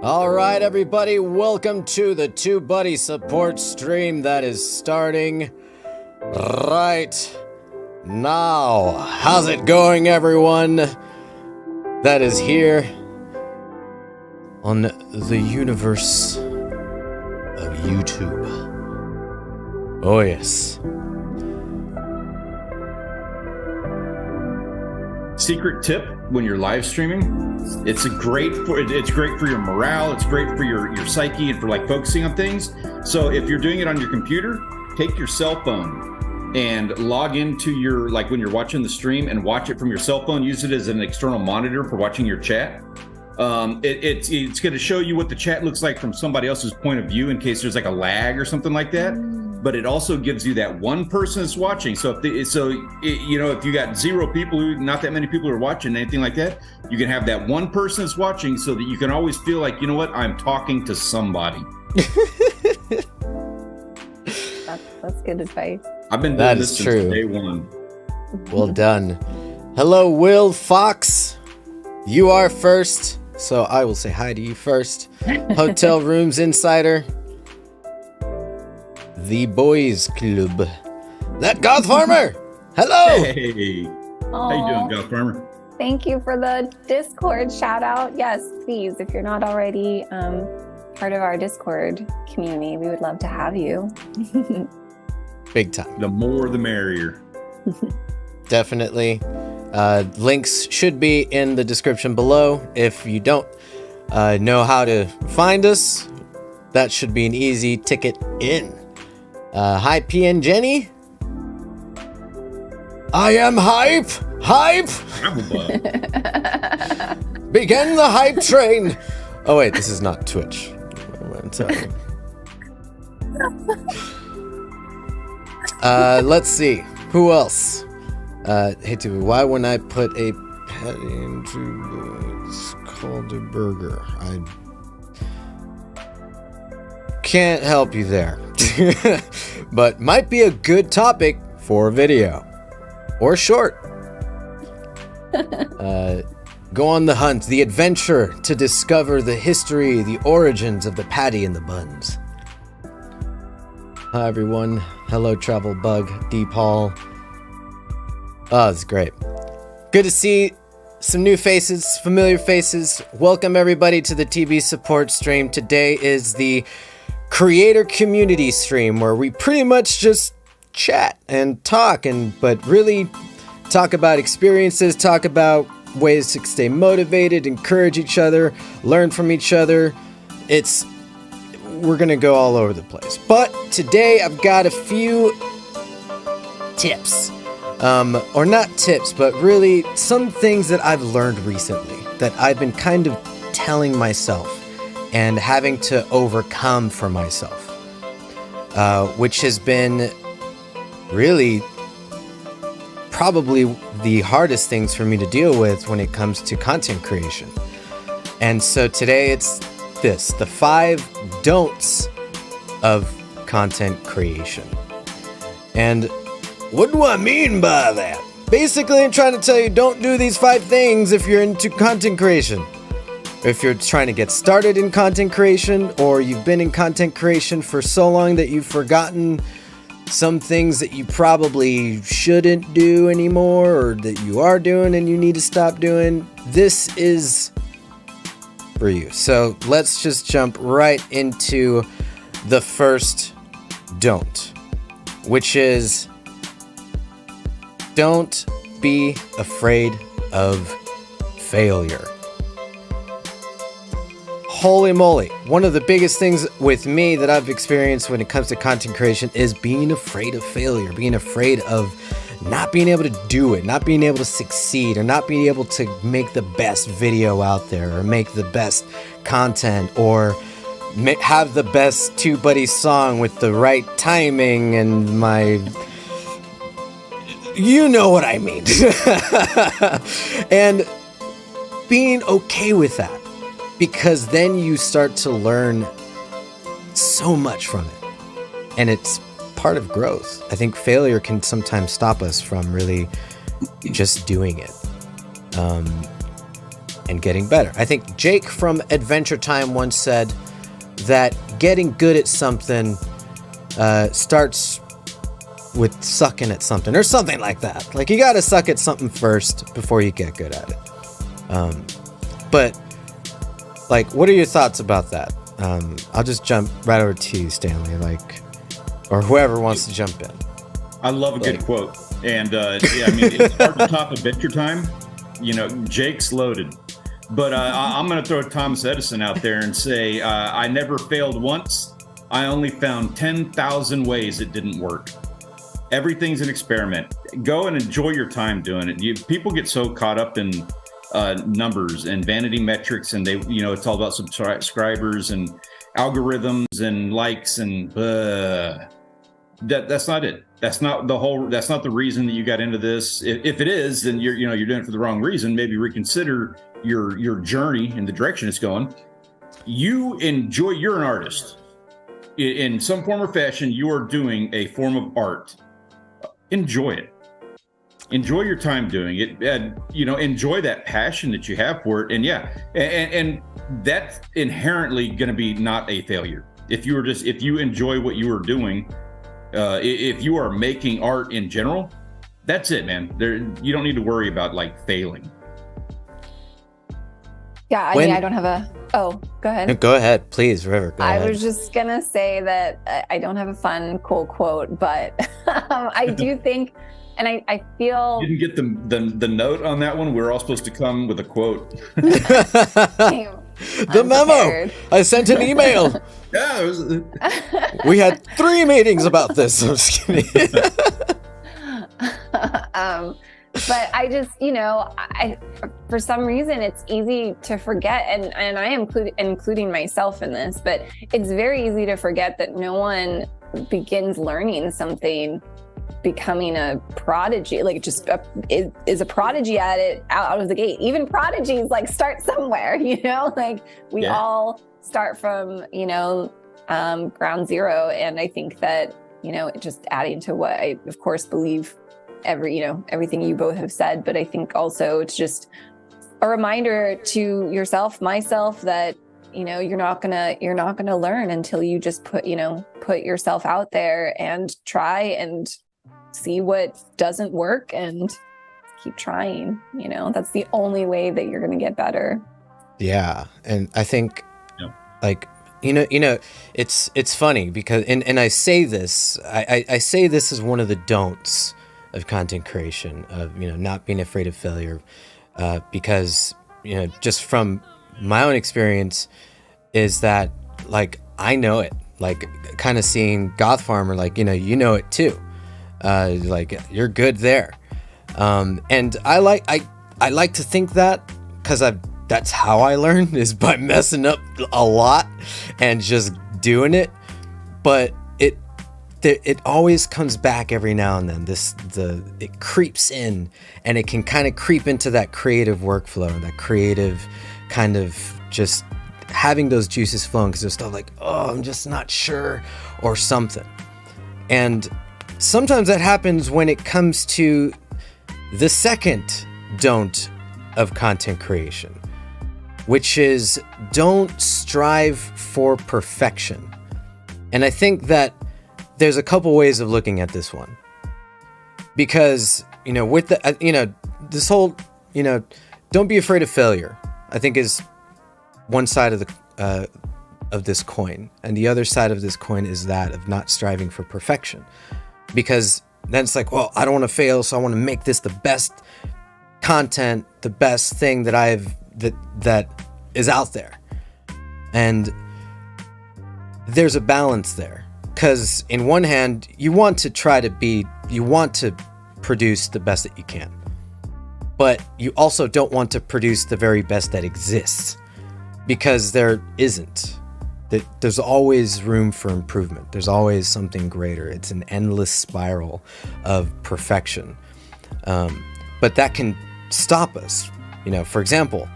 All right, everybody, welcome to the TubeBuddy support stream that is starting right now. How's it going, everyone that is here on the universe of YouTube? Oh, yes. Secret tip when you're live streaming, it's great for your morale, it's great for your psyche and for like focusing on things. So if you're doing it on your computer, take your cell phone and log into your, like when you're watching the stream, and watch it from your cell phone. Use it as an external monitor for watching your chat. It's going to show you what the chat looks like from somebody else's point of view in case there's like a lag or something like that. But it also gives you that one person that's watching. So if you got 0 people, not that many people are watching, anything like that, you can have that one person that's watching, so that you can always feel like, you know what, I'm talking to somebody. That's good advice. I've been doing this since day one. Well done. Hello, Will Fox. You are first, so I will say hi to you first. Hotel Rooms Insider. The Boys Club. That Goth Farmer! Hello! Hey! How you doing, Goth Farmer? Thank you for the Discord shout out. Yes, please, if you're not already part of our Discord community, we would love to have you. Big time. The more the merrier. Definitely. Links should be in the description below. If you don't know how to find us, that should be an easy ticket in. Hi, P and Jenny. I am hype! Hype! Begin the hype train! Oh wait, this is not Twitch. I'm sorry. Let's see. Who else? Hey, dude, why when I put a pet into it's called a burger? I can't help you there. But might be a good topic for a video. Or short. Go on the hunt, the adventure to discover the history, the origins of the patty and the buns. Hi everyone. Hello Travel Bug, D Paul. Oh, it's great. Good to see some new faces, familiar faces. Welcome everybody to the TB support stream. Today is the creator community stream where we pretty much just chat and talk, but really talk about experiences, talk about ways to stay motivated, encourage each other, learn from each other. We're gonna go all over the place. But today I've got a few tips. Or not tips, but really some things that I've learned recently that I've been kind of telling myself and having to overcome for myself, which has been really probably the hardest things for me to deal with when it comes to content creation. And so today it's the 5 don'ts of content creation. And what do I mean by that? Basically, I'm trying to tell you, don't do these 5 things if you're into content creation. If you're trying to get started in content creation, or you've been in content creation for so long that you've forgotten some things that you probably shouldn't do anymore, or that you are doing and you need to stop doing, this is for you. So let's just jump right into the first don't, which is don't be afraid of failure. Holy moly. One of the biggest things with me that I've experienced when it comes to content creation is being afraid of failure, being afraid of not being able to do it, not being able to succeed, or not being able to make the best video out there, or make the best content, or have the best TubeBuddy song with the right timing and you know what I mean. And being okay with that. Because then you start to learn so much from it. And it's part of growth. I think failure can sometimes stop us from really just doing it. and getting better. I think Jake from Adventure Time once said that getting good at something starts with sucking at something or something like that. Like you got to suck at something first before you get good at it. But like, what are your thoughts about that? I'll just jump right over to you, Stanley, like, or whoever wants to jump in. I love a good quote. And yeah, I mean, it's hard to top Adventure Time. You know, Jake's loaded. But I'm going to throw Thomas Edison out there and say, I never failed once. I only found 10,000 ways it didn't work. Everything's an experiment. Go and enjoy your time doing it. People get so caught up in numbers and vanity metrics, and they, you know, it's all about subscribers and algorithms and likes, and that's not it. That's not the reason that you got into this. If it is, then you're doing it for the wrong reason. Maybe reconsider your journey and the direction it's going. You're an artist. In some form or fashion, you are doing a form of art. Enjoy it. Enjoy your time doing it. Enjoy that passion that you have for it. And yeah, and that's inherently going to be not a failure. If you enjoy what you are doing, if you are making art in general, that's it, man. You don't need to worry about like failing. Yeah, I mean, I don't have go ahead. Go ahead, please, River. Go ahead. I was just going to say that I don't have a fun, cool quote, but I do think, and I feel... You didn't get the note on that one? We're all supposed to come with a quote. The memo! I sent an email. Yeah, we had 3 meetings about this. I'm just kidding. But I just, for some reason, it's easy to forget, and I am including myself in this, but it's very easy to forget that no one begins learning something, becoming a prodigy, like just is a prodigy at it out of the gate. Even prodigies like start somewhere, like we all start from, ground zero. And I think that, just adding to what I, of course, believe everything you both have said, but I think also it's just a reminder to yourself, myself, that, you're not gonna learn until you just put yourself out there and try and see what doesn't work and keep trying. That's the only way that you're gonna get better. Yeah. And I think like, it's funny because, and I say this, I say this as one of the don'ts of content creation, of, not being afraid of failure, because, just from my own experience is that, like, I know it, like, kind of seeing Goth Farmer, like, you know it too, like, you're good there, and I like to think that, because that's how I learn, is by messing up a lot and just doing it, but it always comes back every now and then. It creeps in, and it can kind of creep into that creative workflow, that creative kind of just having those juices flowing, because there's stuff like, oh, I'm just not sure, or something. And sometimes that happens when it comes to the second don't of content creation, which is don't strive for perfection. And I think that there's a couple ways of looking at this one, because, with the, this whole, don't be afraid of failure, I think is one side of this coin. And the other side of this coin is that of not striving for perfection, because then it's like, well, I don't want to fail, so I want to make this the best content, the best thing that is out there. And there's a balance there. Because in one hand, you want to produce the best that you can, but you also don't want to produce the very best that exists, because there isn't. There's always room for improvement. There's always something greater. It's an endless spiral of perfection. But that can stop us. For example,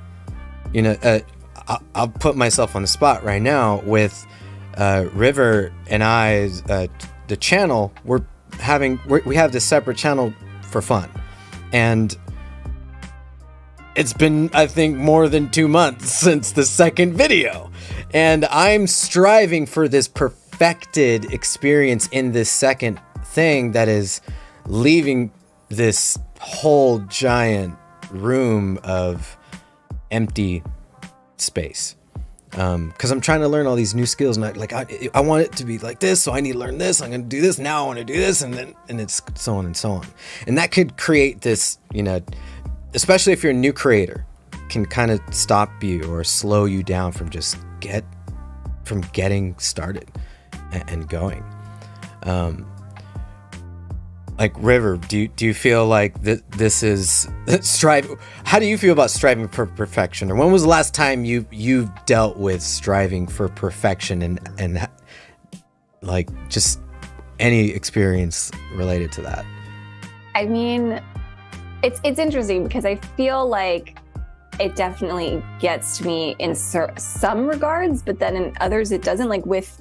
I'll put myself on the spot right now with River and I, the channel, we have this separate channel for fun, and it's been, I think, more than 2 months since the second video. And I'm striving for this perfected experience in this second thing that is leaving this whole giant room of empty space. Because I'm trying to learn all these new skills, and I want it to be like this, so I need to learn this. I'm going to do this now. I want to do this, and it's so on and so on. And that could create this, especially if you're a new creator, can kind of stop you or slow you down from getting started and going. Like River, do you feel like this is how do you feel about striving for perfection? Or when was the last time you dealt with striving for perfection and like just any experience related to that? I mean, it's interesting because I feel like it definitely gets to me in some regards, but then in others it doesn't. Like with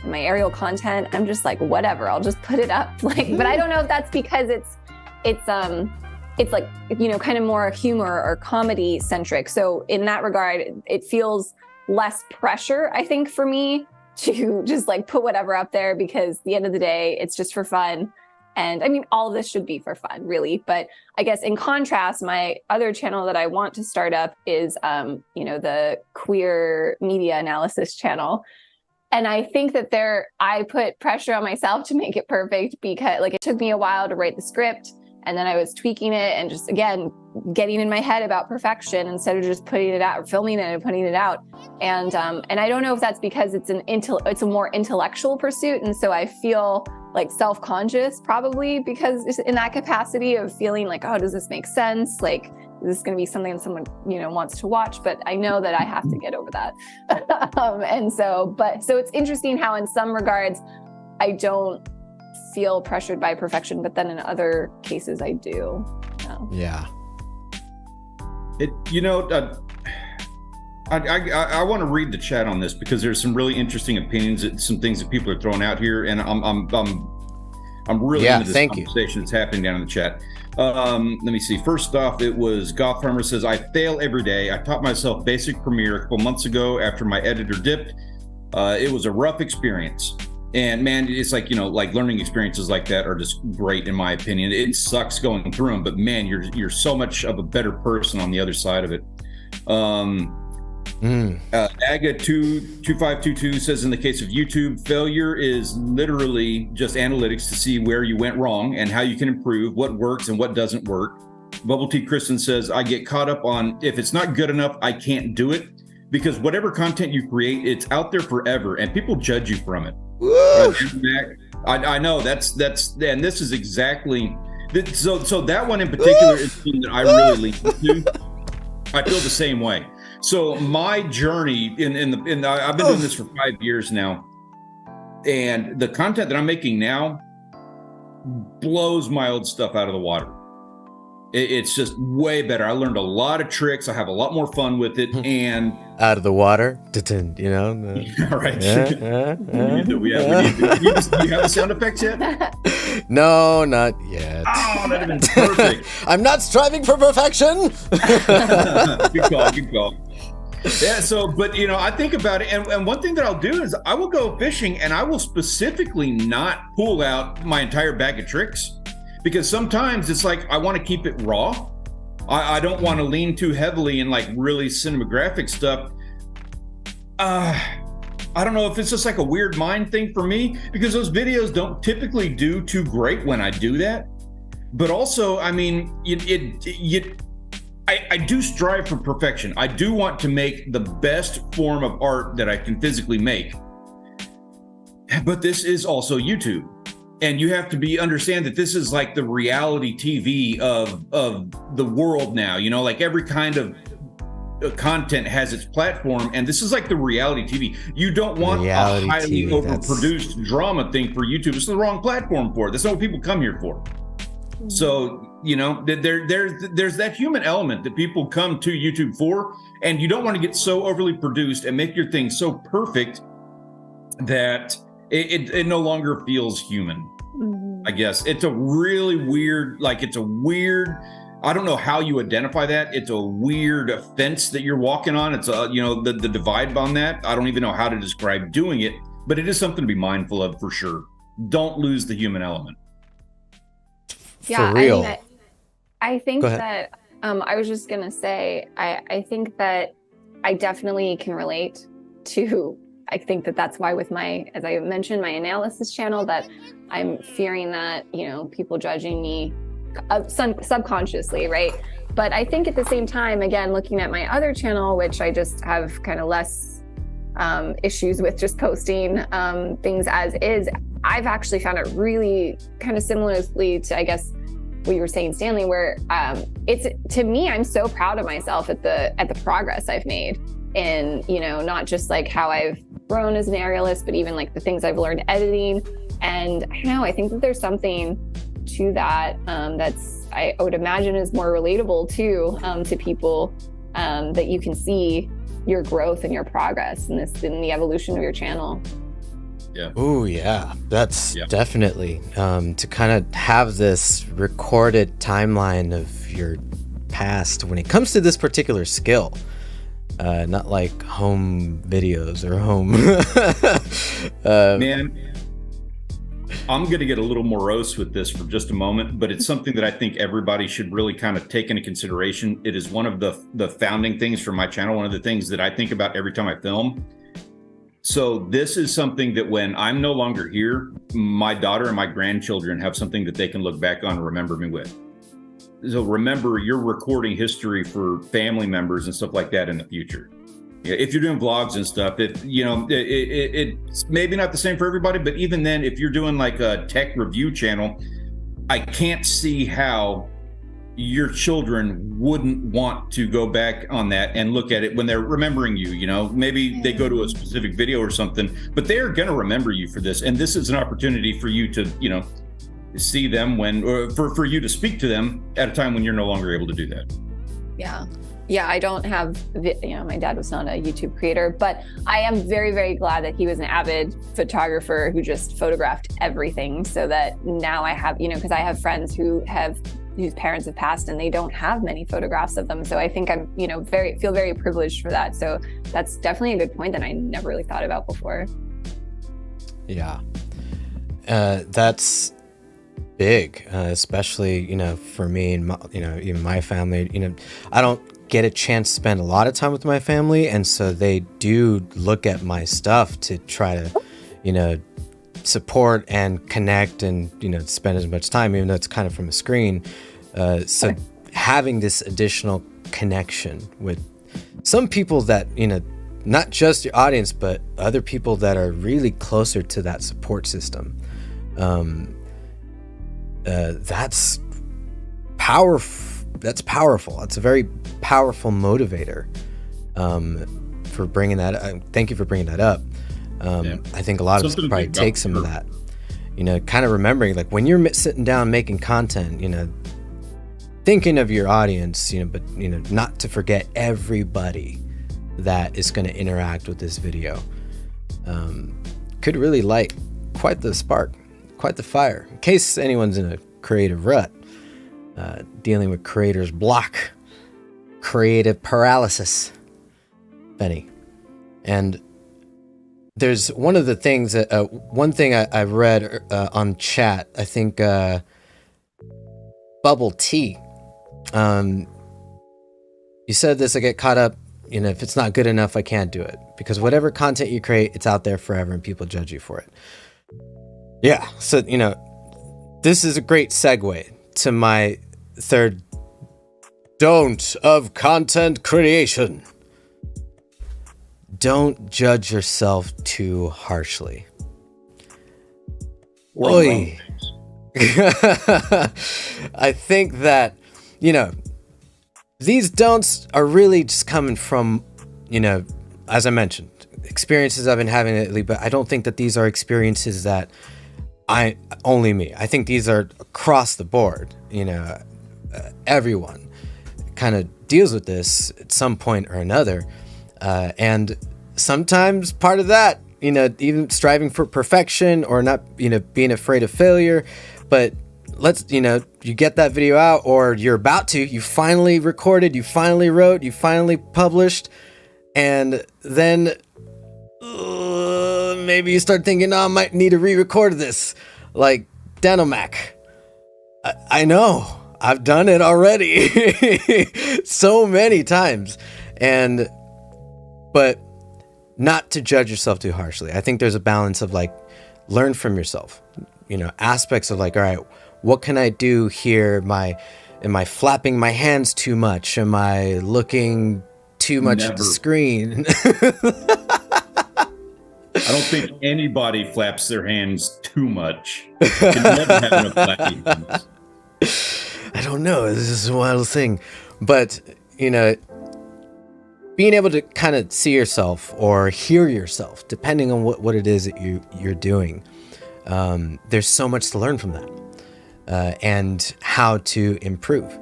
my aerial content, I'm just like, whatever, I'll just put it up. But I don't know if that's because it's like, kind of more humor or comedy centric. So in that regard, it feels less pressure, I think, for me to just like put whatever up there, because at the end of the day, it's just for fun. And I mean, all of this should be for fun, really. But I guess in contrast, my other channel that I want to start up is, the queer media analysis channel. And I think that I put pressure on myself to make it perfect, because it took me a while to write the script, and then I was tweaking it and just, again, getting in my head about perfection instead of just putting it out or filming it and putting it out. And I don't know if that's because it's a more intellectual pursuit. And so I feel like self-conscious, probably because it's in that capacity of feeling like, oh, does this make sense? Like, is this going to be something that someone, wants to watch? But I know that I have to get over that. So it's interesting how in some regards, I don't feel pressured by perfection, but then in other cases I do. Yeah. I want to read the chat on this because there's some really interesting opinions, some things that people are throwing out here, and I'm really into this conversation that's happening down in the chat. Let me see. First off, it was Goth Farmer says, I fail every day. I taught myself basic Premiere a couple months ago after my editor dipped. It was a rough experience. And man, it's like, like learning experiences like that are just great in my opinion. It sucks going through them, but man, you're so much of a better person on the other side of it. Aga2522 says, in the case of YouTube, failure is literally just analytics to see where you went wrong and how you can improve, what works and what doesn't work. Bubble Tea Kristen says, I get caught up on, if it's not good enough, I can't do it, because whatever content you create, it's out there forever and people judge you from it. I know that's and this is exactly so that one in particular is something that I really lean into. I feel the same way. So my journey I've been doing this for 5 years now, and the content that I'm making now blows my old stuff out of the water. It's just way better. I learned a lot of tricks. I have a lot more fun with it, and out of the water, right? Do you have the sound effects yet? No, not yet. Oh, that'd have been perfect. I'm not striving for perfection. Good call. Yeah, so, but I think about it, and one thing that I'll do is I will go fishing and I will specifically not pull out my entire bag of tricks, because sometimes it's like I want to keep it raw. I don't want to lean too heavily in like really cinematographic stuff. I don't know if it's just like a weird mind thing for me, because those videos don't typically do too great when I do that. But also, I mean, I do strive for perfection. I do want to make the best form of art that I can physically make. But this is also YouTube. And you have to understand that this is like the reality TV of the world now. Like every kind of content has its platform, and this is like the reality TV. You don't want reality a highly TV, overproduced drama thing for YouTube. It's the wrong platform for it. That's not what people come here for. So, there's that human element that people come to YouTube for, and you don't want to get so overly produced and make your thing so perfect that it no longer feels human. I guess it's a really weird, I don't know how you identify that. It's a weird fence that you're walking on. It's the divide on that. I don't even know how to describe doing it, but it is something to be mindful of for sure. Don't lose the human element. Yeah, For real. I think Go ahead. that I was just gonna say I think that I definitely can relate to. I think that that's why with my, as I mentioned, my analysis channel, that I'm fearing that, people judging me subconsciously, right? But I think at the same time, again, looking at my other channel, which I just have kind of less issues with just posting things as is, I've actually found it really kind of similarly to, I guess, what you were saying, Stanley, where it's, to me, I'm so proud of myself at the progress I've made in, not just like how I've grown as an aerialist, but even like the things I've learned editing. And I don't know, I think that there's something to that I would imagine is more relatable to people, that you can see your growth and your progress in the evolution of your channel. Yeah. Oh yeah, that's definitely to kind of have this recorded timeline of your past when it comes to this particular skill. Not like home videos or home. Man, I'm going to get a little morose with this for just a moment, but it's something that I think everybody should really kind of take into consideration. It is one of the founding things for my channel, one of the things that I think about every time I film. So this is something that when I'm no longer here, my daughter and my grandchildren have something that they can look back on and remember me with. So remember, you're recording history for family members and stuff like that in the future. Yeah, if you're doing vlogs and stuff, it's maybe not the same for everybody, but even then, if you're doing like a tech review channel, I can't see how your children wouldn't want to go back on that and look at it when they're remembering you. Maybe they go to a specific video or something, but they're going to remember you for this. And this is an opportunity for you to, see them or for you to speak to them at a time when you're no longer able to do that. Yeah, I don't have, my dad was not a YouTube creator, but I am very, very glad that he was an avid photographer who just photographed everything, so that now I have, because I have friends whose parents have passed and they don't have many photographs of them. So I think I'm, feel very privileged for that. So that's definitely a good point that I never really thought about before. Yeah. That's big, especially, for me and even my family. I don't get a chance to spend a lot of time with my family, and so they do look at my stuff to try to support and connect and spend as much time, even though it's kind of from a screen. So having this additional connection with some people that not just your audience, but other people that are really closer to that support system, that's powerful. That's powerful. It's a very powerful motivator for bringing that. Thank you for bringing that up. I think a lot of us probably take some of that, kind of remembering, like when you're sitting down making content, thinking of your audience, but not to forget everybody that is going to interact with this video. Could really light quite the spark, quite the fire, in case anyone's in a creative rut, dealing with creator's block, creative paralysis, Benny. And there's one of the things that one thing I read on chat, I think Bubble Tea, you said this: I get caught up, if it's not good enough, I can't do it, because whatever content you create, it's out there forever and people judge you for it. Yeah, so this is a great segue to my third don't of content creation. Don't judge yourself too harshly. Oy. I think that, these don'ts are really just coming from, as I mentioned, experiences I've been having lately, but I don't think that these are experiences that only me. I think these are across the board. Everyone kind of deals with this at some point or another. And sometimes part of that, even striving for perfection or not, being afraid of failure. But let's, you get that video out, or you're about to, you finally recorded, you finally wrote, you finally published, and then maybe you start thinking, I might need to re-record this, like Denomac. I know, I've done it already so many times, but not to judge yourself too harshly. I think there's a balance of like, learn from yourself, aspects of like, all right, what can I do here? Am I flapping my hands too much? Am I looking too much at the screen? I don't think anybody flaps their hands too much. You can never have enough flapping hands. I don't know. This is a wild thing. But, being able to kind of see yourself or hear yourself, depending on what it is that you're doing, there's so much to learn from that. And how to improve.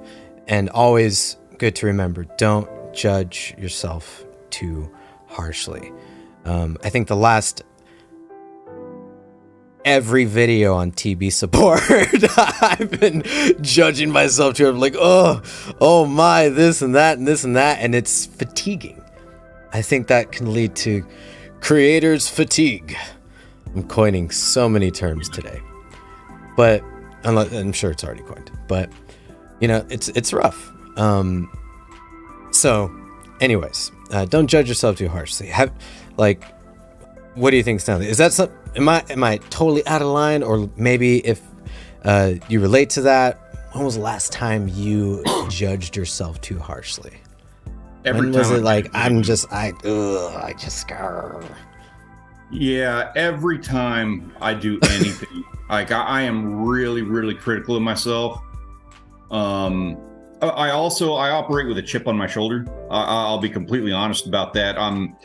And always good to remember, don't judge yourself too harshly. I think every video on TB support, I've been judging myself too. I'm like, oh my, this and that and this and that. And it's fatiguing. I think that can lead to creators fatigue. I'm coining so many terms today, but I'm sure it's already coined, but it's rough. So anyways, don't judge yourself too harshly. What do you think, Stanley? Is that am I totally out of line? Or maybe if you relate to that, when was the last time you judged yourself too harshly? When was it like, I just Yeah, every time I do anything, like I am really, really critical of myself. I operate with a chip on my shoulder. I'll be completely honest about that. I'm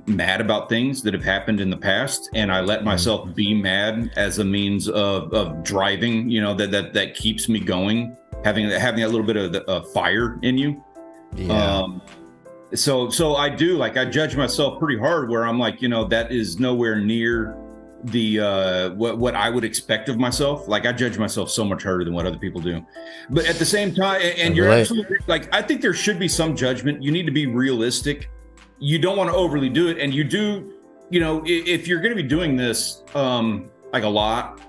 mad about things that have happened in the past, and I let myself be mad as a means of driving. That keeps me going. Having that little bit of fire in you. Yeah. So I do, like, I judge myself pretty hard, where I'm like, that is nowhere near the what I would expect of myself. Like, I judge myself so much harder than what other people do. But at the same time, and you're absolutely, like, I think there should be some judgment. You need to be realistic. You don't want to overly do it. And you do, if you're going to be doing this like a lot,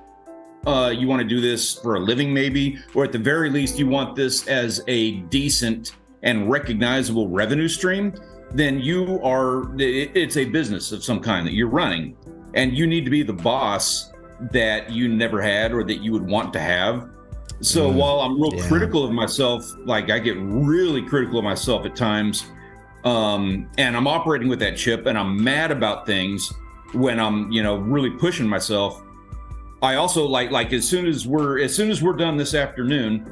you want to do this for a living maybe, or at the very least you want this as a decent and recognizable revenue stream, then it's a business of some kind that you're running, and you need to be the boss that you never had or that you would want to have. So while I'm real critical of myself, like I get really critical of myself at times, and I'm operating with that chip, and I'm mad about things when I'm, really pushing myself. I also like as soon as we're done this afternoon,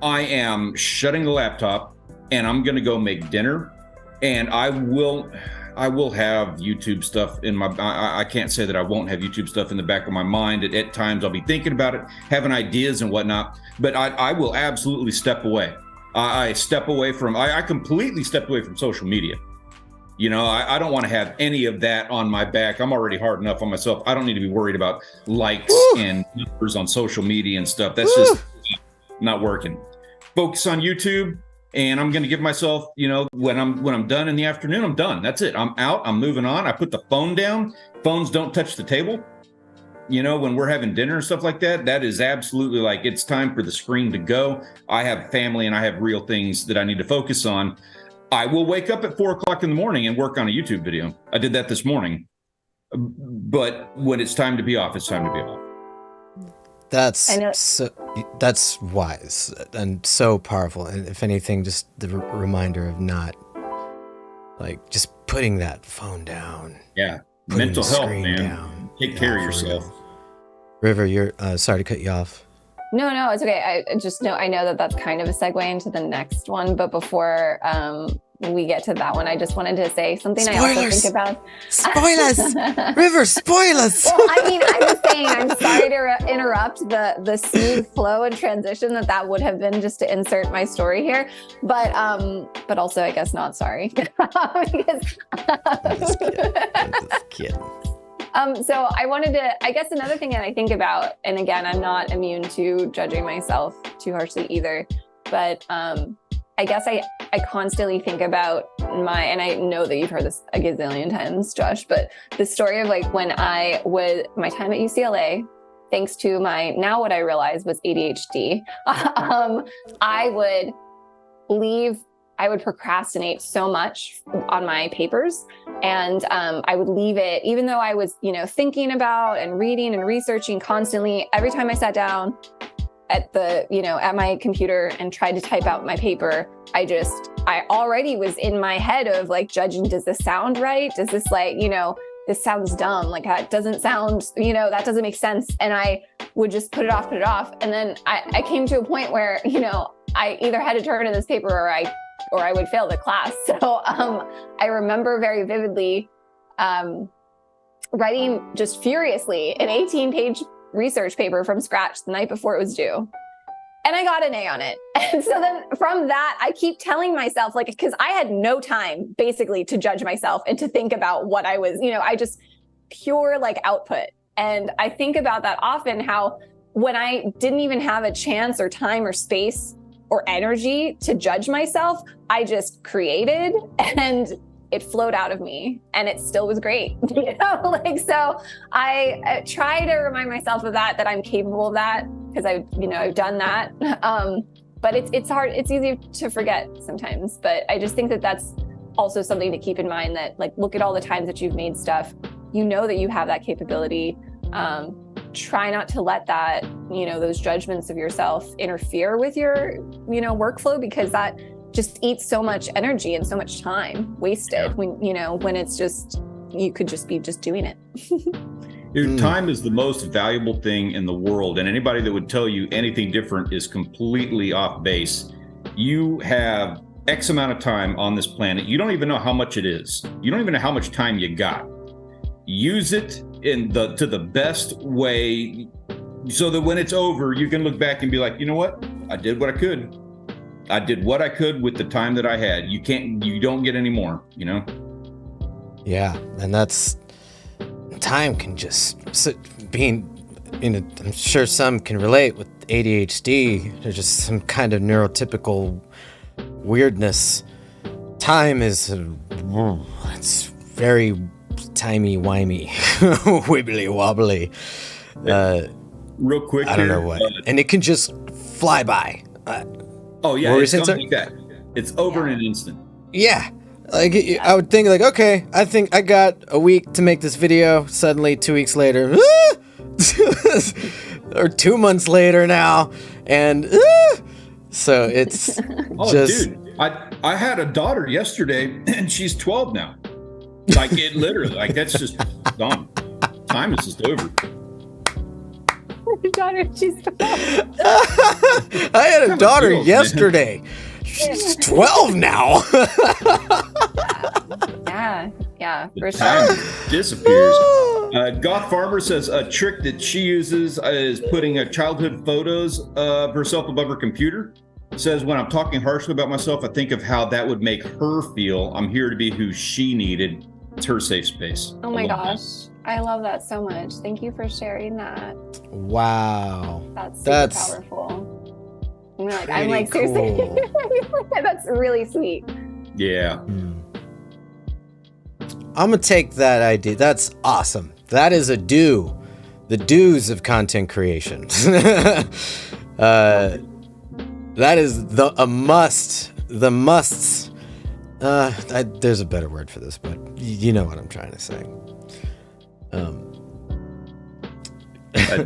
I am shutting the laptop and I'm going to go make dinner, and I will have YouTube stuff in my, I can't say that I won't have YouTube stuff in the back of my mind. At times I'll be thinking about it, having ideas and whatnot, but I will absolutely step away. I completely stepped away from social media. I don't want to have any of that on my back. I'm already hard enough on myself. I don't need to be worried about likes and numbers on social media and stuff. That's just not working. Focus on YouTube. And I'm going to give myself, when I'm done in the afternoon, I'm done. That's it. I'm out. I'm moving on. I put the phone down. Phones don't touch the table. When we're having dinner and stuff like that, that is absolutely like, it's time for the screen to go. I have family and I have real things that I need to focus on. I will wake up at 4:00 in the morning and work on a YouTube video. I did that this morning. But when it's time to be off, it's time to be off. That's wise and so powerful. And if anything, just the reminder of not just putting that phone down. Yeah. Mental health, man. Down. Take care of yourself. River, you're sorry to cut you off. No, it's okay. I know that that's kind of a segue into the next one, but before we get to that one, I just wanted to say something. Spoilers. I also think about. Spoilers! River, spoilers! Well, I'm just saying, I'm sorry to interrupt the smooth flow and transition that would have been just to insert my story here, but also I guess not sorry. Because, I'm just kidding. So I guess another thing that I think about, and again, I'm not immune to judging myself too harshly either, but I guess I constantly think about and I know that you've heard this a gazillion times, Josh, but the story of like when my time at UCLA, thanks to now what I realized was ADHD, I would procrastinate so much on my papers, and I would leave it, even though I was, thinking about and reading and researching constantly. Every time I sat down at my computer and tried to type out my paper, I already was in my head of like judging, does this sound right? Does this this sounds dumb. Like that doesn't sound, that doesn't make sense. And I would just put it off. And then I came to a point where, I either had to turn in this paper or I would fail the class. So I remember very vividly writing just furiously an 18-page research paper from scratch the night before it was due. And I got an A on it. And so then from that, I keep telling myself, like, because I had no time basically to judge myself and to think about what I was, I just pure like output. And I think about that often, how when I didn't even have a chance or time or space or energy to judge myself, I just created and it flowed out of me and it still was great. So I try to remind myself of that I'm capable of that, because I've done that. But it's hard. It's easy to forget sometimes, but I just think that that's also something to keep in mind, that like, look at all the times that you've made stuff, that you have that capability. Try not to let that, those judgments of yourself interfere with your, workflow, because that just eats so much energy and so much time wasted when it's just, you could just be just doing it. Your time is the most valuable thing in the world, and anybody that would tell you anything different is completely off base. You have X amount of time on this planet. You don't even know how much it is. You don't even know how much time you got. Use it to the best way, so that when it's over, you can look back and be like, you know what? I did what I could. I did what I could with the time that I had. You don't get any more, Yeah, and that's, time can just I'm sure some can relate with ADHD. There's just some kind of neurotypical weirdness. Time is, it's very timey-wimey, wibbly wobbly. Real quick, I don't know what, and it can just fly by. Oh yeah, it's like that. It's over in an instant. Yeah, like I would think, like, okay, I think I got a week to make this video. Suddenly, 2 weeks later, or 2 months later now, and so it's just. Dude, I had a daughter yesterday, and she's 12 now. Like, it literally, like, that's just gone. Time is just over. Your daughter, she's 12. I had a daughter yesterday. She's 12 now. Yeah, for Time sure. disappears. Goth Farmer says a trick that she uses is putting childhood photos of herself above her computer. Says, when I'm talking harshly about myself, I think of how that would make her feel. I'm here to be who she needed. It's her safe space. Oh my gosh. I love that so much. Thank you for sharing that. Wow. That's powerful. I'm like seriously. Cool. That's really sweet. Yeah. I'm gonna take that idea. That's awesome. That is a do. The do's of content creation. That is a must. The musts. There's a better word for this, but you know what I'm trying to say.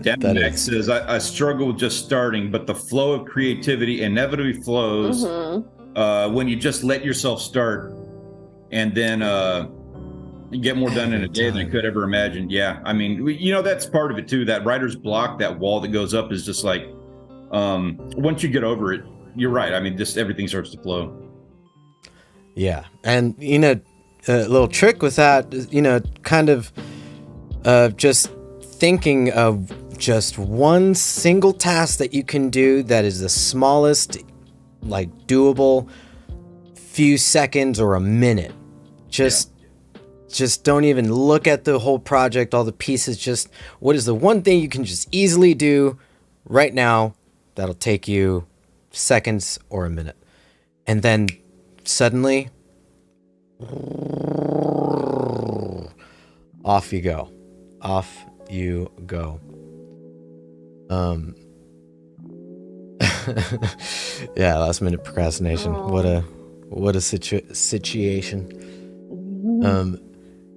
Dan Max says, I struggle with just starting, but the flow of creativity inevitably flows when you just let yourself start, and then you get more done in a day than I could ever imagine. Yeah, I mean, that's part of it too. That writer's block, that wall that goes up, is just like, once you get over it, you're right. I mean, just everything starts to flow. Yeah, and a little trick with that, kind of just thinking of just one single task that you can do that is the smallest, like, doable, few seconds or a minute. Just Just don't even look at the whole project, all the pieces. Just what is the one thing you can just easily do right now that'll take you seconds or a minute? And then suddenly, off you go. Off you go. Yeah, last minute procrastination. Oh. What a situation.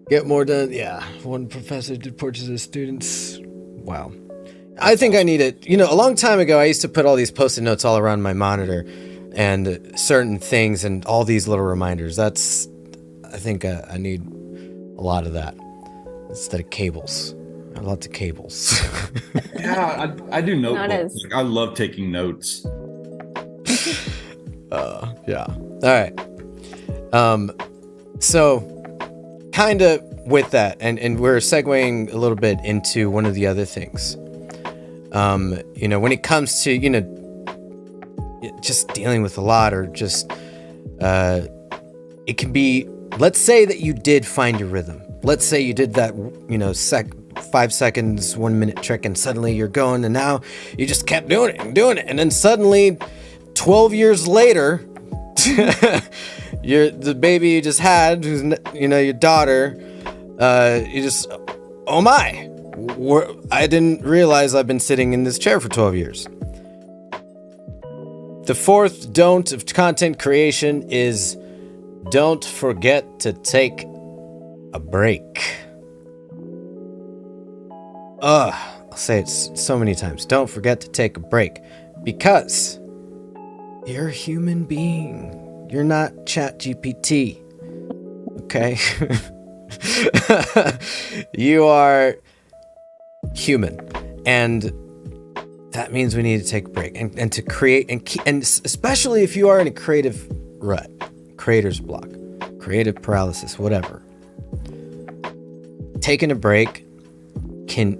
Get more done. Yeah, one professor did portraits of students. Wow. I think I need it. You know, a long time ago, I used to put all these Post-it notes all around my monitor and certain things and all these little reminders. I think I need a lot of that instead of cables. Lots of cables. Yeah, I do notebooks. as- Like, I love taking notes. Yeah. All right. So kind of with that, and we're segueing a little bit into one of the other things. You know, when it comes to, you know, just dealing with a lot, or just it can be, let's say that you did find your rhythm. Let's say you did that, you know, 5 seconds, 1 minute trick, and suddenly you're going, and now you just kept doing it, and then suddenly 12 years later, the baby you just had, who's, you know, your daughter, you just, oh my, I didn't realize I've been sitting in this chair for 12 years. The fourth don't of content creation is don't forget to take a break. I'll say it so many times. Don't forget to take a break, because you're a human being. You're not ChatGPT. Okay? You are human. And that means we need to take a break and to create and especially if you are in a creative rut, creator's block, creative paralysis, whatever. Taking a break can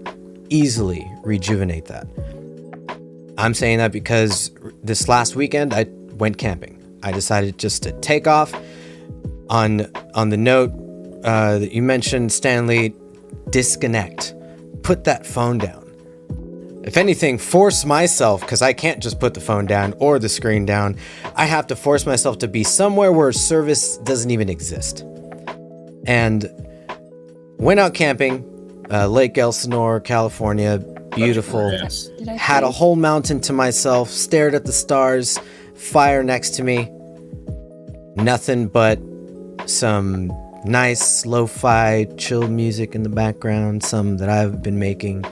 easily rejuvenate that. I'm saying that because this last weekend I went camping. I decided just to take off on the note that you mentioned, Stanley, disconnect. Put that phone down. If anything, force myself, because I can't just put the phone down or the screen down. I have to force myself to be somewhere where service doesn't even exist. And went out camping, Lake Elsinore, California, beautiful. Yes. Had a whole mountain to myself, stared at the stars, fire next to me. Nothing but some nice lo-fi chill music in the background, some that I've been making,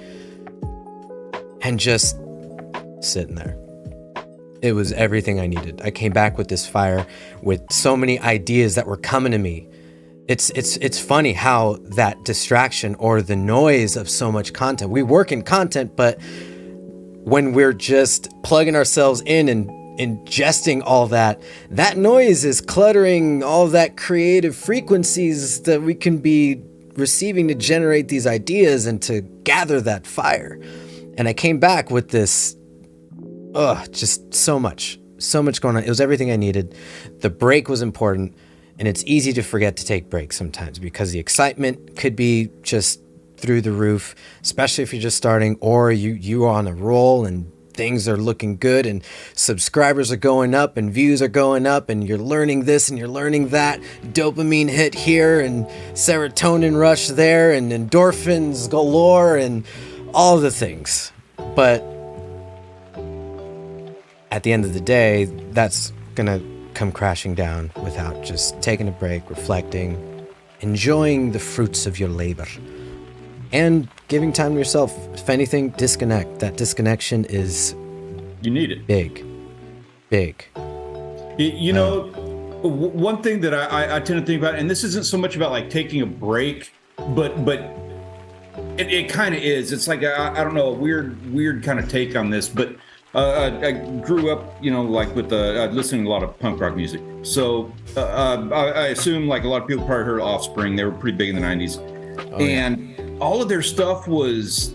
and just sitting there. It was everything I needed. I came back with this fire with so many ideas that were coming to me. It's funny how that distraction or the noise of so much content, we work in content, but when we're just plugging ourselves in and ingesting all that noise is cluttering all that creative frequencies that we can be receiving to generate these ideas and to gather that fire. And I came back with this, just so much going on. It was everything I needed. The break was important, and it's easy to forget to take breaks sometimes because the excitement could be just through the roof, especially if you're just starting or you are on a roll and things are looking good and subscribers are going up and views are going up and you're learning this and you're learning that, dopamine hit here and serotonin rush there and endorphins galore and all the things. But at the end of the day, that's gonna come crashing down without just taking a break, reflecting, enjoying the fruits of your labor, and giving time to yourself. If anything, disconnect. That disconnection is... You need it. Big. You know, one thing that I tend to think about, and this isn't so much about like taking a break, but it kind of is. It's like, I don't know, a weird kind of take on this, but I grew up, you know, like with listening to a lot of punk rock music. So I assume like a lot of people probably heard Offspring. They were pretty big in the 90s. Oh, yeah. And all of their stuff was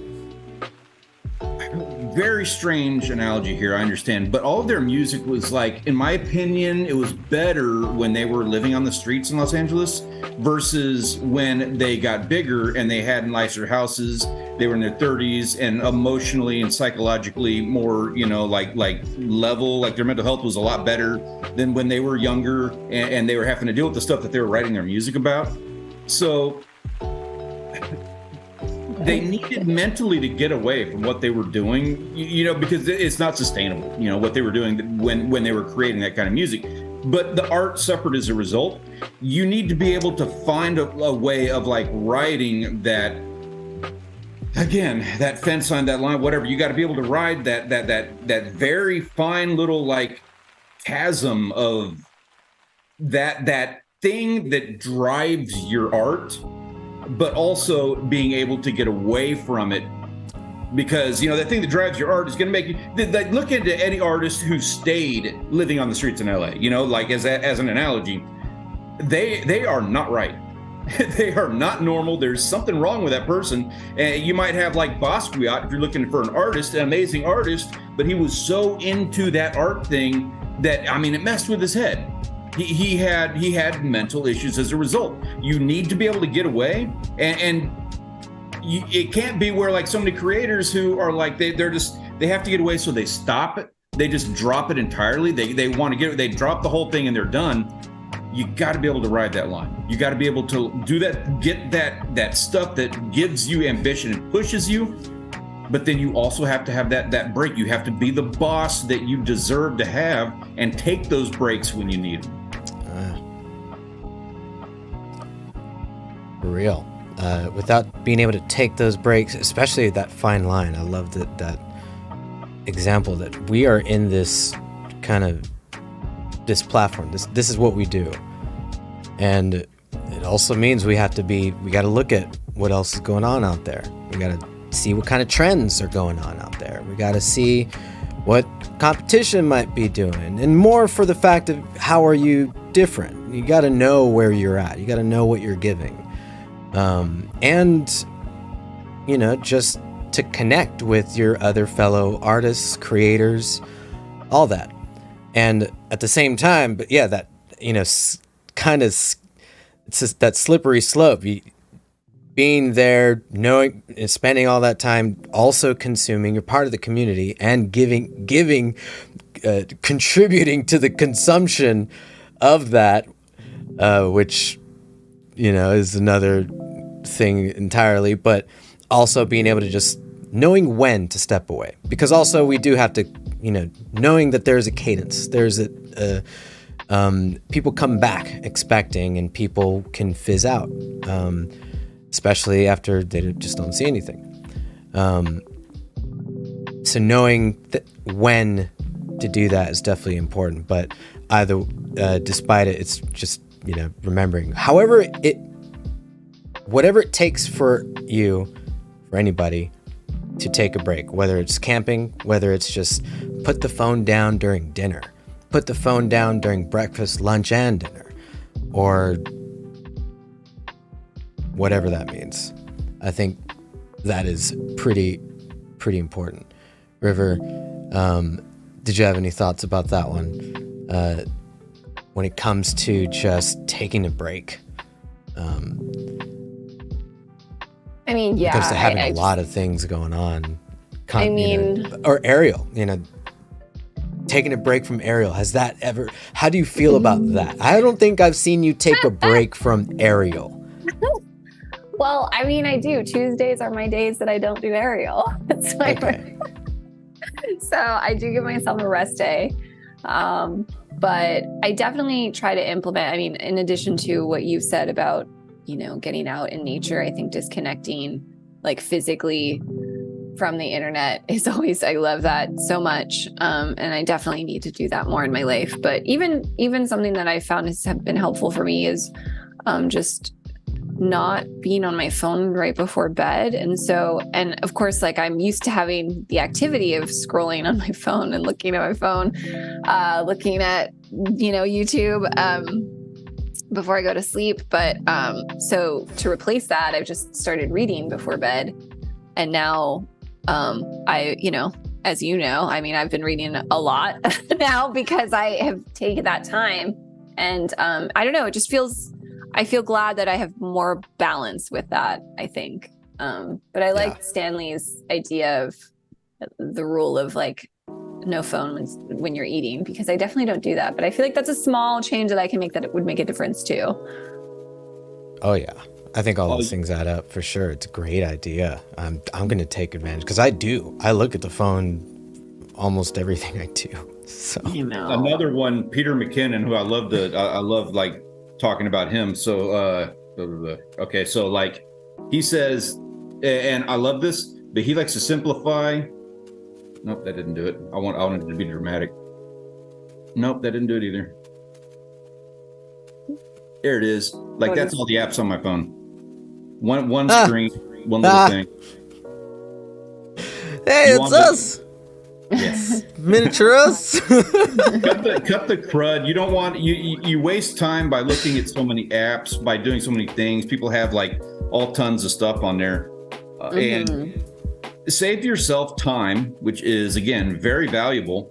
very strange analogy here, I understand, but all of their music was like, in my opinion, it was better when they were living on the streets in Los Angeles versus when they got bigger and they had nicer houses. They were in their 30s and emotionally and psychologically more, like level, like their mental health was a lot better than when they were younger and they were having to deal with the stuff that they were writing their music about. So they needed mentally to get away from what they were doing, because it's not sustainable, what they were doing when they were creating that kind of music. But the art suffered as a result. You need to be able to find a way of like writing that, again, that fence line, that line, whatever. You got to be able to ride that very fine little like chasm of that thing that drives your art, but also being able to get away from it, because the thing that drives your art is going to make you look into any artist who stayed living on the streets in LA, like as an analogy, they are not right. They are not normal. There's something wrong with that person. And you might have like Basquiat, if you're looking for an artist, an amazing artist, but he was so into that art thing that, it messed with his head. He had mental issues as a result. You need to be able to get away, and it can't be where like so many creators who are like they have to get away, so they stop it. They just drop it entirely. They want to they drop the whole thing and they're done. You got to be able to ride that line. You got to be able to do that, get that stuff that gives you ambition and pushes you. But then you also have to have that break. You have to be the boss that you deserve to have and take those breaks when you need them. Real. Without being able to take those breaks, especially that fine line. I love that example that we are in this kind of this platform. This is what we do. And it also means we got to look at what else is going on out there. We got to see what kind of trends are going on out there. We got to see what competition might be doing, and more for the fact of how are you different. You got to know where you're at. You got to know what you're giving. And just to connect with your other fellow artists, creators, all that. And at the same time, but yeah, that, kind of, it's just that slippery slope. Being there, knowing, spending all that time, also consuming, you're part of the community and giving, contributing to the consumption of that, which, is another thing entirely, but also being able to just knowing when to step away, because also we do have to, knowing that there's a cadence, there's people come back expecting, and people can fizz out, especially after they just don't see anything. So knowing when to do that is definitely important, but despite it, it's just, remembering, whatever it takes for anybody to take a break, whether it's camping, whether it's just put the phone down during dinner, put the phone down during breakfast, lunch, and dinner, or whatever that means. I think that is pretty important. River, did you have any thoughts about that one? When it comes to just taking a break? When it comes to having a lot of things going on. Or Ariel, taking a break from Ariel. How do you feel about that? I don't think I've seen you take a break from Ariel. Well, I do. Tuesdays are my days that I don't do Ariel. Okay. So I do give myself a rest day. But I definitely try to implement, in addition to what you said about, getting out in nature, I think disconnecting like physically from the internet is always, I love that so much. And I definitely need to do that more in my life. But even something that I found has been helpful for me is just not being on my phone right before bed. And of course, like I'm used to having the activity of scrolling on my phone and looking at my phone, looking at, YouTube, before I go to sleep. But, so to replace that, I've just started reading before bed. And now, I as you know, I mean, I've been reading a lot now because I have taken that time. And I don't know, I feel glad that I have more balance with that, I think. But I like Stanley's idea of the rule of like no phone when you're eating, because I definitely don't do that. But I feel like that's a small change that I can make that it would make a difference too. Oh yeah. I think all those things add up for sure. It's a great idea. I'm going to take advantage because I look at the phone almost everything I do. So another one, Peter McKinnon, who I love like talking about him. So, okay. So like he says, and I love this, but he likes to simplify. Nope, that didn't do it. I wanted it to be dramatic. Nope, that didn't do it either. There it is. Like that's all the apps on my phone. One screen, one little thing. Hey, it's us. Yes. Miniature us. cut the crud. You don't want you waste time by looking at so many apps, by doing so many things. People have like all tons of stuff on there, and save yourself time, which is again very valuable.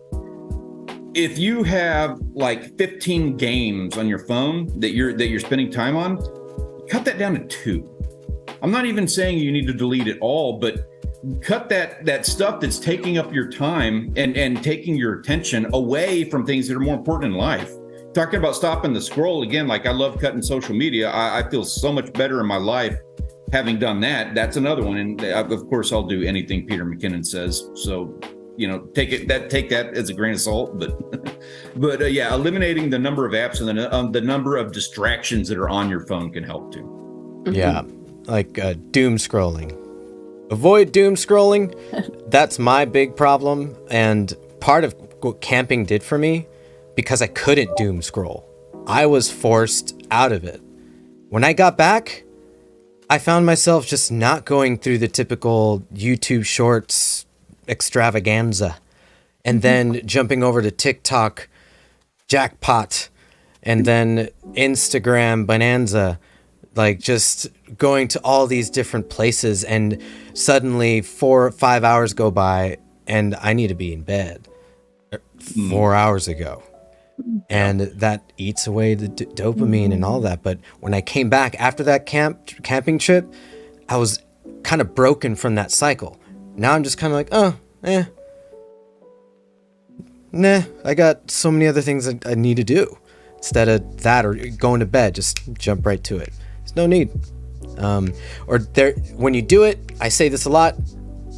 If you have like 15 games on your phone that you're spending time on, cut that down to 2. I'm not even saying you need to delete it all, but cut that stuff that's taking up your time and taking your attention away from things that are more important in life. Talking about stopping the scroll again, like I love cutting social media. I feel so much better in my life having done that. That's another one. And of course, I'll do anything Peter McKinnon says. So, take that as a grain of salt. But yeah, eliminating the number of apps and the number of distractions that are on your phone can help too. Yeah, like doom scrolling. Avoid doom scrolling. That's my big problem. And part of what camping did for me, because I couldn't doom scroll, I was forced out of it. When I got back, I found myself just not going through the typical YouTube shorts extravaganza and then jumping over to TikTok jackpot and then Instagram bonanza, like just going to all these different places, and suddenly 4 or 5 hours go by and I need to be in bed 4 hours ago. And that eats away the dopamine and all that. But when I came back after that camping trip, I was kind of broken from that cycle. Now I'm just kind of like, I got so many other things that I need to do. Instead of that or going to bed, just jump right to it. There's no need. When you do it, I say this a lot,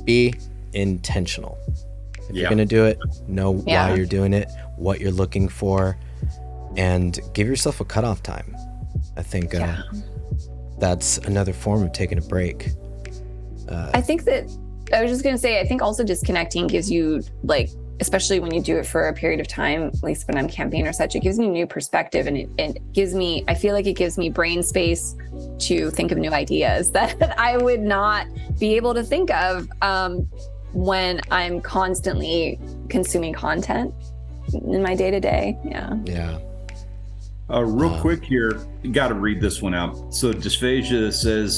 be intentional. If you're going to do it, know why you're doing it, what you're looking for, and give yourself a cutoff time. I think that's another form of taking a break. I think that, I was just going to say, I think also disconnecting gives you, like, especially when you do it for a period of time, at least when I'm camping or such, it gives me a new perspective, and it gives me, I feel like it gives me brain space to think of new ideas that I would not be able to think of when I'm constantly consuming content in my day-to-day. Yeah. Real quick here, got to read this one out. So Dysphagia says,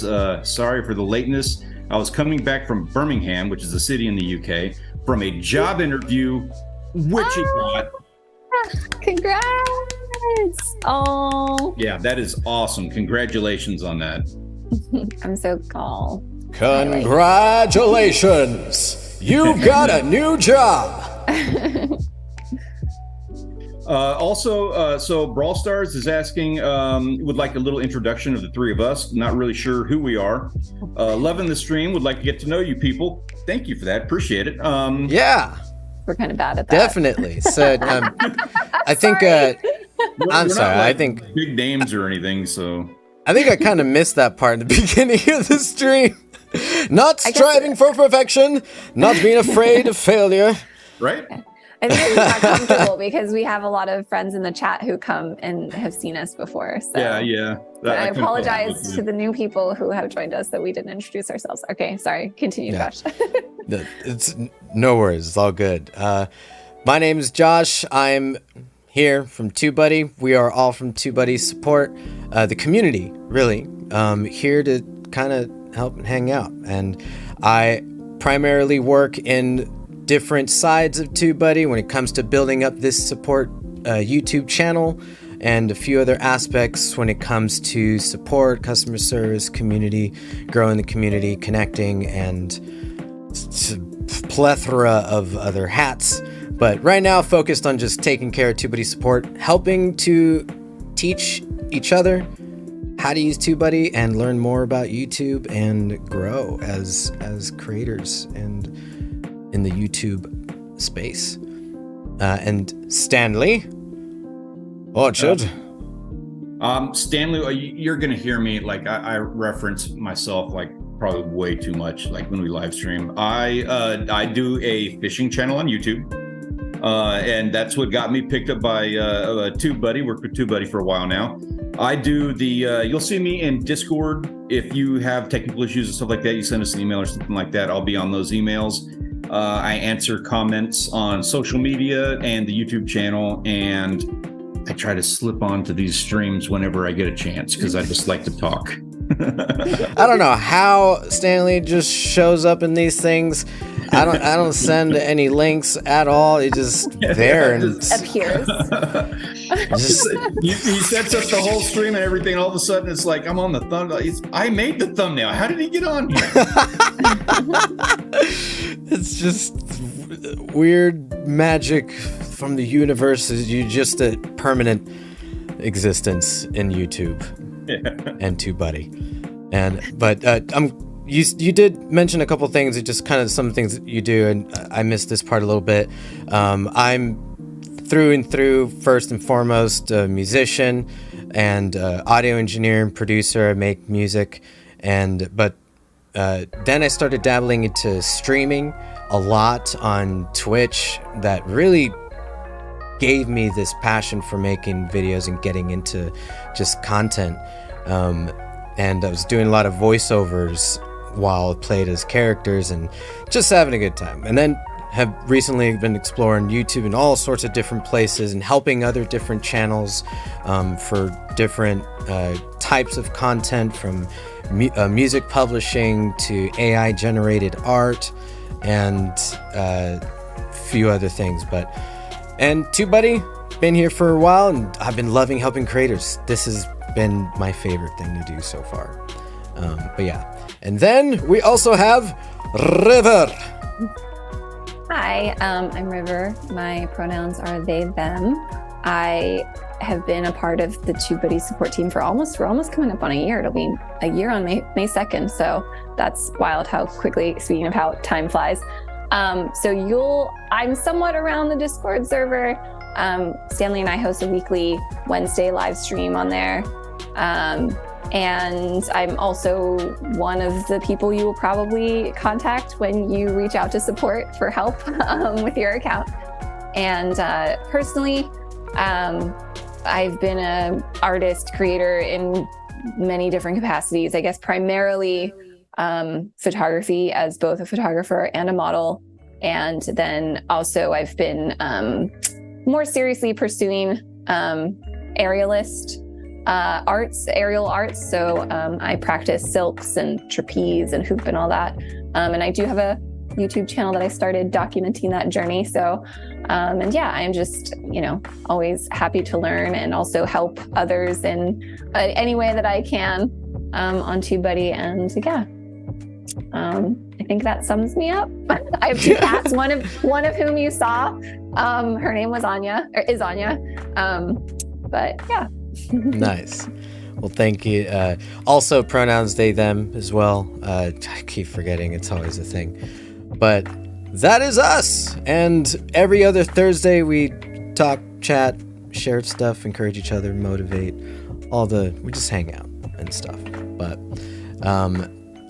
sorry for the lateness. I was coming back from Birmingham, which is a city in the UK, from a job interview, which is not. Congrats. Oh. Yeah, that is awesome. Congratulations on that. I'm so cool. Congratulations. You've got a new job. So Brawl Stars is asking, would like a little introduction of the three of us. Not really sure who we are. Loving the stream. Would like to get to know you people. Thank you for that. Appreciate it. Yeah. We're kind of bad at that. Definitely. So I think, I'm sorry. Like I think big names or anything. So I think I kind of missed that part in the beginning of the stream. Not striving for perfection, not being afraid of failure. Right? I think it's not comfortable because we have a lot of friends in the chat who come and have seen us before. So yeah. I apologize to the new people who have joined us that we didn't introduce ourselves. Okay, sorry. Continue, Josh. It's no worries. It's all good. My name is Josh. I'm here from TubeBuddy. We are all from TubeBuddy support the community, really. Here to kind of help and hang out. And I primarily work in different sides of TubeBuddy when it comes to building up this support YouTube channel, and a few other aspects when it comes to support, customer service, community, growing the community, connecting, and plethora of other hats. But right now, focused on just taking care of TubeBuddy support, helping to teach each other how to use TubeBuddy and learn more about YouTube and grow as creators and in the YouTube space. And Stanley Orchard. Stanley, you're gonna hear me like I reference myself like probably way too much, like when we live stream. I do a fishing channel on YouTube, and that's what got me picked up by TubeBuddy. Worked with TubeBuddy for a while now. I do the you'll see me in Discord. If you have technical issues and stuff like that, you send us an email or something like that, I'll be on those emails. I answer comments on social media and the YouTube channel, and I try to slip onto these streams whenever I get a chance because I just like to talk. I don't know how Stanley just shows up in these things. I don't send any links at all. He just there and appears. He sets up the whole stream and everything. All of a sudden, it's like I'm on the thumbnail. I made the thumbnail. How did he get on here? It's just weird magic from the universe. You just a permanent existence in YouTube and TubeBuddy. But you did mention a couple things, just kind of some things that you do, and I missed this part a little bit. I'm through and through, first and foremost, a musician and audio engineer and producer. I make music, but then I started dabbling into streaming a lot on Twitch. That really gave me this passion for making videos and getting into just content. And I was doing a lot of voiceovers while I played as characters and just having a good time. And then have recently been exploring YouTube in all sorts of different places and helping other different channels for different types of content, from music publishing to AI generated art and a few other things. And TubeBuddy, been here for a while, and I've been loving helping creators. This has been my favorite thing to do so far. But yeah. And then we also have River. Hi, I'm River. My pronouns are they, them. I have been a part of the TubeBuddy support team we're almost coming up on a year. It'll be a year on May 2nd. So that's wild how quickly, speaking of how time flies. I'm somewhat around the Discord server. Stanley and I host a weekly Wednesday live stream on there. And I'm also one of the people you will probably contact when you reach out to support for help with your account. And personally, I've been an artist, creator in many different capacities. I guess primarily photography, as both a photographer and a model. And then also I've been more seriously pursuing aerial arts. So I practice silks and trapeze and hoop and all that. And I do have a YouTube channel that I started documenting that journey. So, and yeah, I'm just, always happy to learn and also help others in any way that I can on TubeBuddy. And yeah, I think that sums me up. I have two cats, one of whom you saw. Her name was is Anya. But yeah. Nice. Well, thank you. Also, pronouns they, them as well. I keep forgetting. It's always a thing. But that is us. And every other Thursday, we talk, chat, share stuff, encourage each other, motivate, we just hang out and stuff. But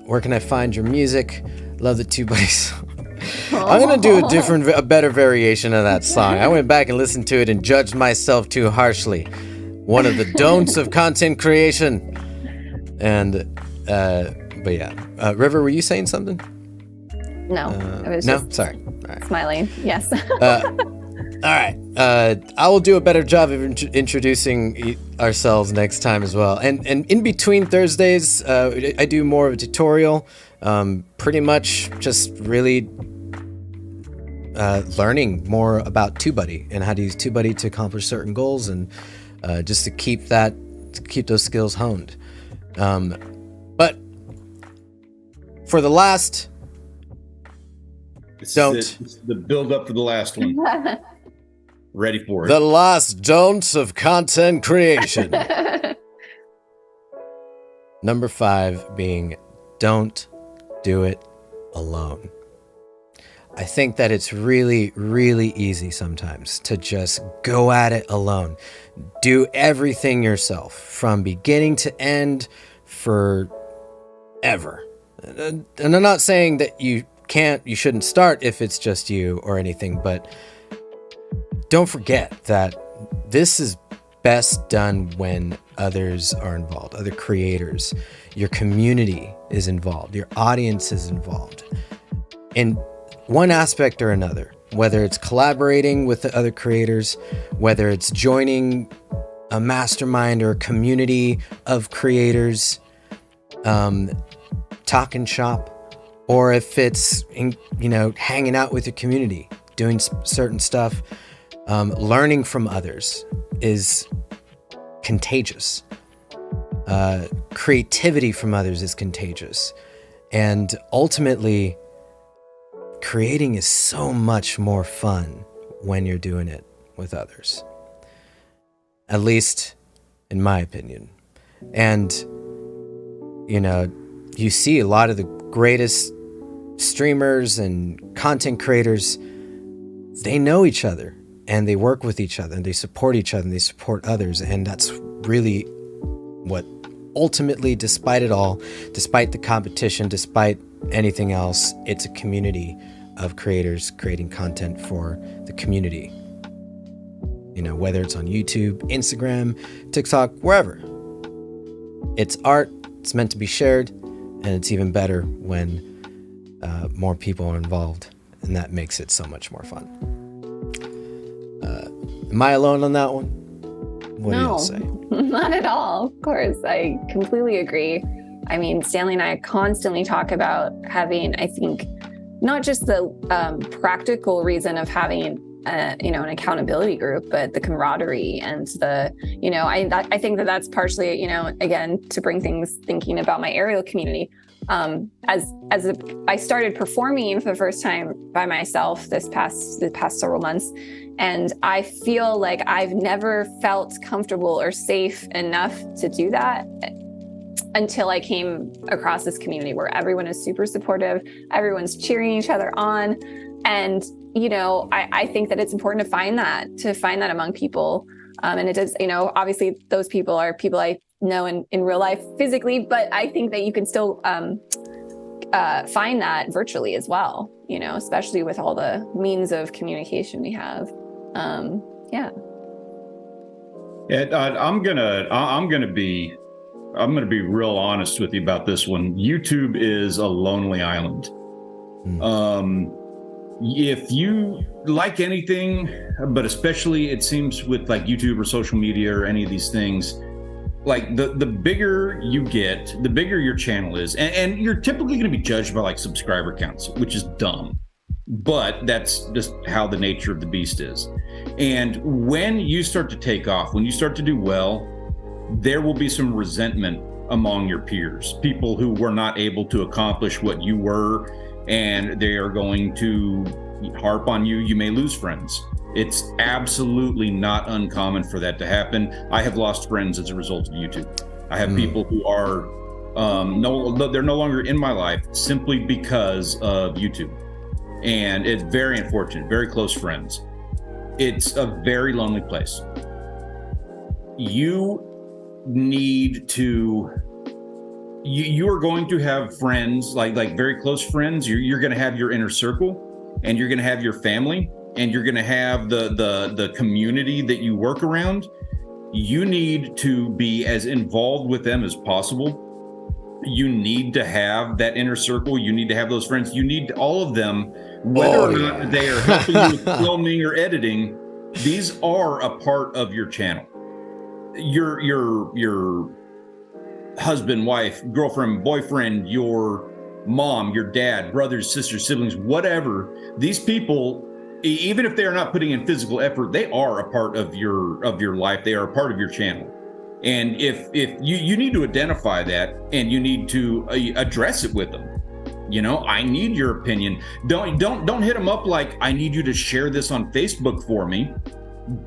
where can I find your music? Love the TubeBuddy song. I'm going to do a better variation of that song. I went back and listened to it and judged myself too harshly. One of the don'ts of content creation. And, but yeah. River, were you saying something? No, I was just sorry. All right. Smiling. Yes. All right. I will do a better job of introducing ourselves next time as well. And in between Thursdays, I do more of a tutorial. Pretty much just really learning more about TubeBuddy and how to use TubeBuddy to accomplish certain goals, and just to keep those skills honed. But for the last, It's the build up for the last one. Ready for it. The last don't of content creation. Number 5 being, don't do it alone. I think that it's really, really easy sometimes to just go at it alone. Do everything yourself from beginning to end forever. And I'm not saying that you shouldn't start if it's just you or anything, but don't forget that this is best done when others are involved, other creators. Your community is involved, your audience is involved in one aspect or another, whether it's collaborating with the other creators, whether it's joining a mastermind or a community of creators, talking shop, or if it's hanging out with your community, doing certain stuff. Learning from others is contagious. Creativity from others is contagious. And ultimately, creating is so much more fun when you're doing it with others. At least in my opinion. And, you see a lot of the greatest streamers and content creators, they know each other. And they work with each other, and they support each other, and they support others. And that's really what ultimately, despite it all, despite the competition, despite anything else, it's a community of creators creating content for the community. Whether it's on YouTube, Instagram, TikTok, wherever. It's art, it's meant to be shared, and it's even better when more people are involved. And that makes it so much more fun. Am I alone on that one? What do y'all say? Not at all. Of course, I completely agree. I mean, Stanley and I constantly talk about having, I think, not just the practical reason of having, an accountability group, but the camaraderie and the, I think that's partially, again, to bring things thinking about my aerial community. I started performing for the first time by myself the past several months, and I feel like I've never felt comfortable or safe enough to do that until I came across this community where everyone is super supportive, everyone's cheering each other on, and I think that it's important to find that among people, and it does. Obviously, those people are people I know in real life physically, but I think that you can still find that virtually as well, especially with all the means of communication we have. Yeah, I'm gonna be real honest with you about this one. YouTube is a lonely island. If you like anything, but especially it seems with like YouTube or social media or any of these things, like the bigger you get, the bigger your channel is, and you're typically going to be judged by like subscriber counts, which is dumb, but that's just how the nature of the beast is. And when you start to take off, when you start to do well, there will be some resentment among your peers, people who were not able to accomplish what you were, and they are going to harp on you. You may lose friends. It's absolutely not uncommon for that to happen. I have lost friends as a result of YouTube. I have people who are they're no longer in my life simply because of YouTube. And it's very unfortunate, very close friends. It's a very lonely place. You need to, you are going to have friends, like very close friends. You're going to have your inner circle, and you're going to have your family, and you're going to have the community that you work around. You need to be as involved with them as possible. You need to have that inner circle. You need to have those friends. You need all of them, whether or not they are helping you with filming or editing. These are a part of your channel. Your husband, wife, girlfriend, boyfriend, your mom, your dad, brothers, sisters, siblings, whatever. These people even if they are not putting in physical effort, they are a part of your life. They are a part of your channel. And if you need to identify that, and you need to address it with them. I need your opinion. Don't hit them up like, I need you to share this on Facebook for me.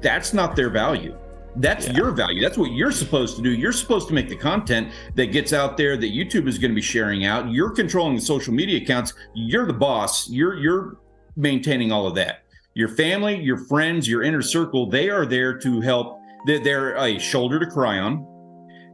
That's not their value. That's your value. That's what you're supposed to do. You're supposed to make the content that gets out there that YouTube is going to be sharing out. You're controlling the social media accounts. You're the boss. You're maintaining all of that. Your family, your friends, your inner circle, they are there to help. They're a shoulder to cry on.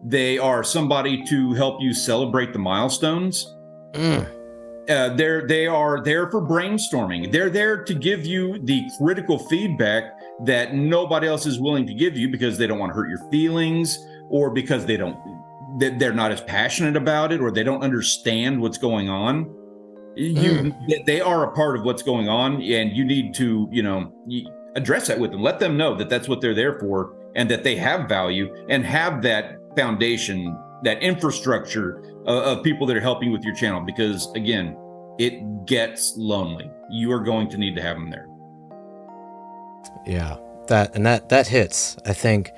They are somebody to help you celebrate the milestones. They are there for brainstorming. They're there to give you the critical feedback that nobody else is willing to give you, because they don't want to hurt your feelings, or because they're not as passionate about it, or they don't understand what's going on. They are a part of what's going on, and you need to, address that with them. Let them know that that's what they're there for, and that they have value and have that foundation, that infrastructure of people that are helping with your channel. Because again, it gets lonely. You are going to need to have them there. Yeah, that hits, I think,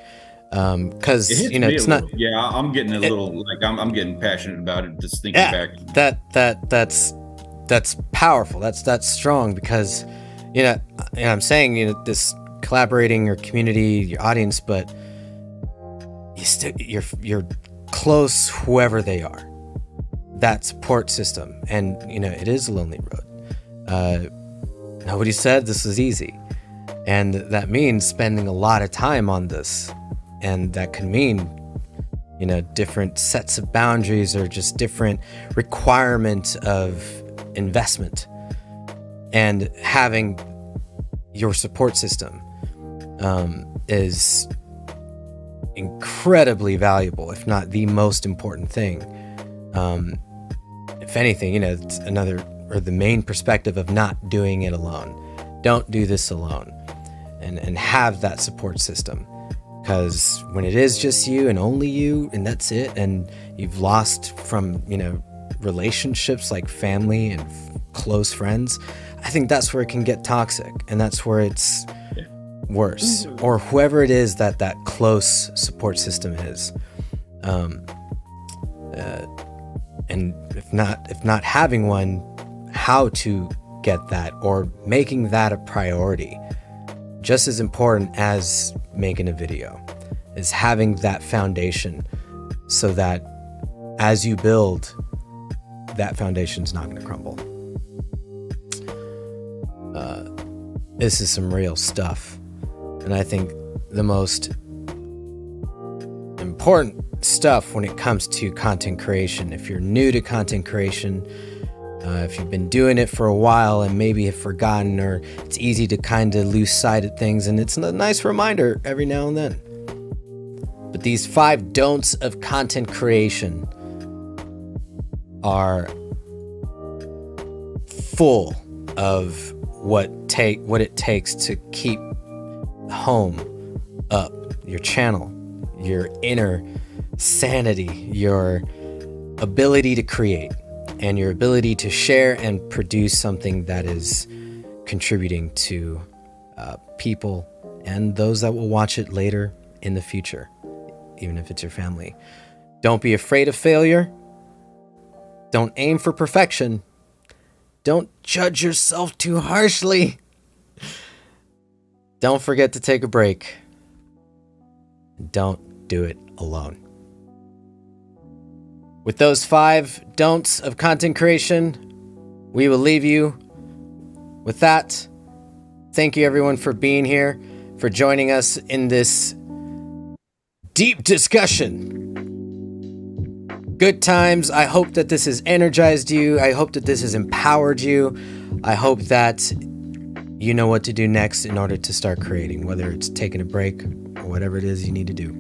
because it's not. Yeah, I'm getting a little like I'm getting passionate about it. Just thinking back. That's powerful. That's strong, because I'm saying this collaborating, your community, your audience, but you're close, whoever they are. That support system, and it is a lonely road. Nobody said this was easy. And that means spending a lot of time on this. And that could mean, different sets of boundaries, or just different requirement of investment. And having your support system is incredibly valuable, if not the most important thing. If anything, it's the main perspective of not doing it alone. Don't do this alone. And have that support system, because when it is just you and only you, and that's it, and you've lost from relationships like family and close friends, I think that's where it can get toxic, and that's where it's worse. Or whoever it is that close support system is, and if not having one, how to get that, or making that a priority. Just as important as making a video is having that foundation, so that as you build, that foundation's not going to crumble. This is some real stuff. And I think the most important stuff when it comes to content creation, if you're new to content creation, if you've been doing it for a while and maybe have forgotten, or it's easy to kind of lose sight of things, and it's a nice reminder every now and then. But these 5 don'ts of content creation are full of what it takes to keep home up, your channel, your inner sanity, your ability to create, and your ability to share and produce something that is contributing to people and those that will watch it later in the future, even if it's your family. Don't be afraid of failure. Don't aim for perfection. Don't judge yourself too harshly. Don't forget to take a break. Don't do it alone. With those 5 don'ts of content creation, we will leave you with that. Thank you everyone for being here, for joining us in this deep discussion. Good times. I hope that this has energized you. I hope that this has empowered you. I hope that you know what to do next in order to start creating, whether it's taking a break or whatever it is you need to do.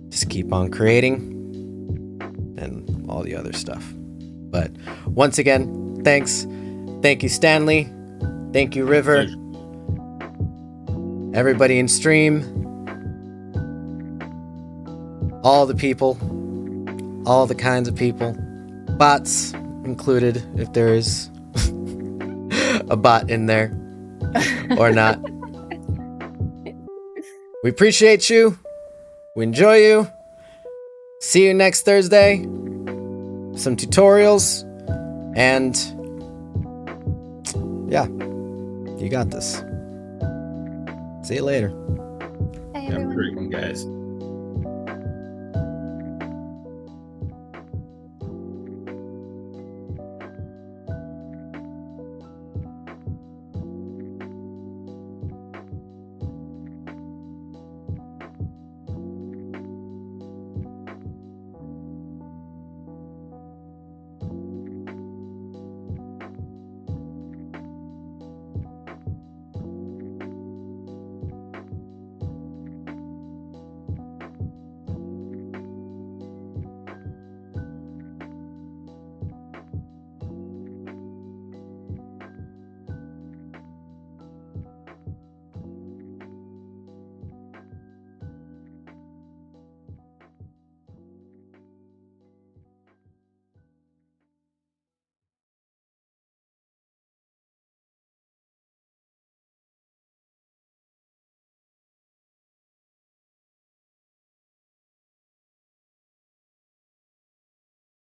Just keep on creating and all the other stuff. But once again, thanks. Thank you, Stanley. Thank you, River. Everybody in stream. All the people. All the kinds of people. Bots included, if there is. a bot in there or not. We appreciate you. We enjoy you. See you next Thursday. Some tutorials. And yeah, you got this. See you later. Hey, Have a everyone. great one, guys.